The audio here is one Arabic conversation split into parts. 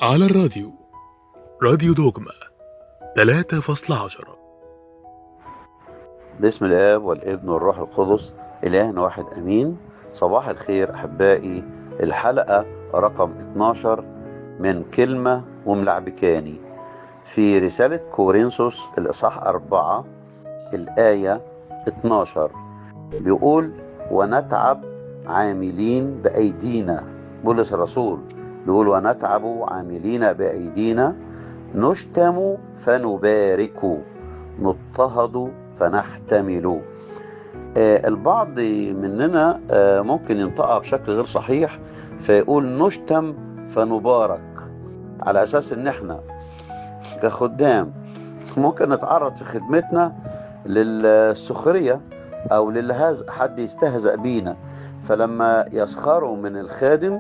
على الراديو، راديو دوجما 3.10. باسم الآب والابن والروح القدس إله واحد أمين. صباح الخير أحبائي. الحلقة رقم 12 من كلمة وملعبكاني في رسالة كورنثوس الإصحاح 4 الآية 12 بيقول: ونتعب عاملين بأيدينا. بولس الرسول بيقول: ونتعب عاملين بأيدينا، نشتم فنبارك، نضطهد فنحتمل. البعض مننا ممكن ينطقها بشكل غير صحيح، فيقول نشتم فنبارك، على أساس إن احنا كخدام ممكن نتعرض في خدمتنا للسخرية أو حد يستهزأ بينا، فلما يسخروا من الخادم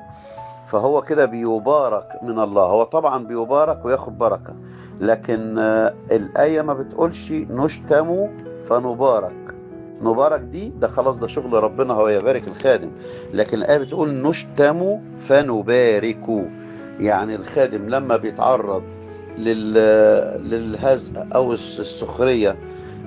فهو كده بيبارك من الله. هو طبعا بيبارك وياخد بركة، لكن الآية ما بتقولش نشتم فنبارك. نبارك ده خلاص، ده شغل ربنا، هو يبارك الخادم. لكن الآية بتقول نشتم فنبارك، يعني الخادم لما بيتعرض للهزء أو السخرية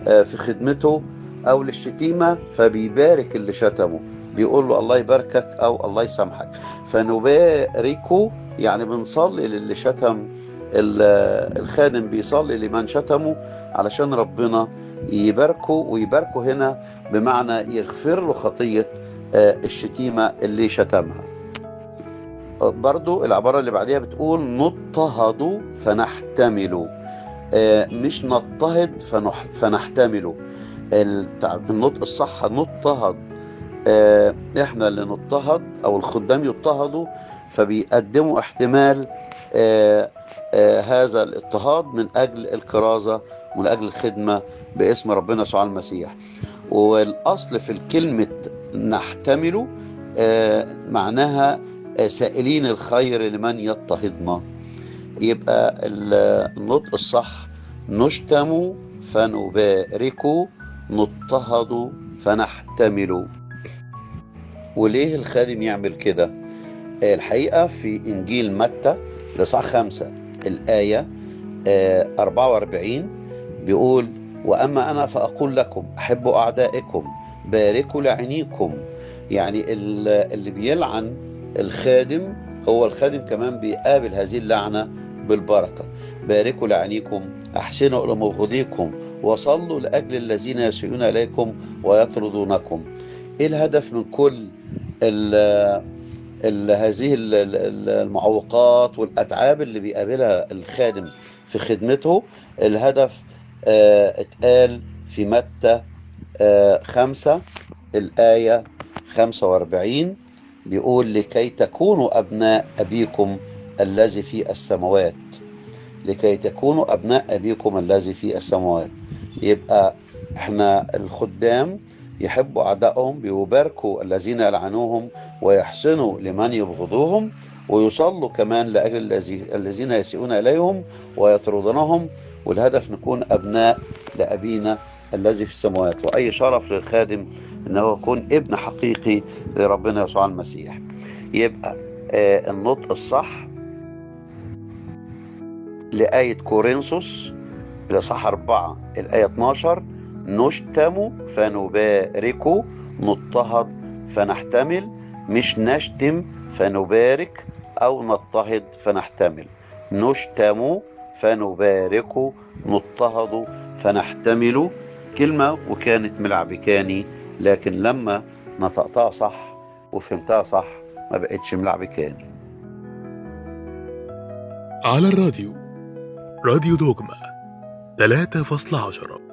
في خدمته أو للشتيمة، فبيبارك اللي شتمه، بيقول له الله يباركك أو الله يسامحك. فنباركه يعني بنصلي للي شتم الخادم، بيصلي لمن شتمه علشان ربنا يباركه. ويباركه هنا بمعنى يغفر له خطية الشتيمة اللي شتمها. برضو العبارة اللي بعدها بتقول نضطهد فنحتمل، مش نضطهد فنحتمل. النطق الصح نضطهد، احنا اللي نضطهد او الخدام يضطهدوا، فبيقدموا احتمال هذا الاضطهاد من اجل الكرازة ومن اجل الخدمة باسم ربنا يسوع المسيح. والاصل في الكلمة نحتمل معناها سائلين الخير لمن يضطهدنا. يبقى النطق الصح نشتم فنبارك، نضطهد فنحتمل. وليه الخادم يعمل كده؟ الحقيقة في إنجيل متى الإصحاح 5 الآية 44 بيقول: وأما أنا فأقول لكم أحبوا أعدائكم، باركوا لعينيكم. يعني اللي بيلعن الخادم، هو الخادم كمان بيقابل هذه اللعنة بالبركة. باركوا لعينيكم، أحسنوا إلى مبغضيكم، وصلوا لأجل الذين يسيئون إليكم ويطردونكم. إيه الهدف من كل هذه المعوقات والأتعاب اللي بيقابلها الخادم في خدمته؟ الهدف اتقال في متى 5 الآية 45 بيقول: لكي تكونوا أبناء أبيكم الذي في السماوات. لكي تكونوا أبناء أبيكم الذي في السماوات. يبقى احنا الخدام يحبوا أعدائهم، بيباركوا الذين يلعنوهم، ويحسنوا لمن يبغضوهم، ويصلوا كمان لأجل الذين يسيئون إليهم ويطردونهم. والهدف نكون أبناء لأبينا الذي في السماوات. وأي شرف للخادم أنه يكون ابن حقيقي لربنا يسوع المسيح. يبقى النطق الصح لآية كورنثوس الإصحاح 4 الآية 12: نشتم فنبارك، نضطهد فنحتمل، مش نشتم فنبارك أو نضطهد فنحتمل. نشتم فنبارك، نضطهد فنحتمل. كلمة وكانت ملعبكاني، لكن لما نطقتها صح وفهمتها صح ما بقتش ملعبكاني. على الراديو، راديو دوجما 3.10.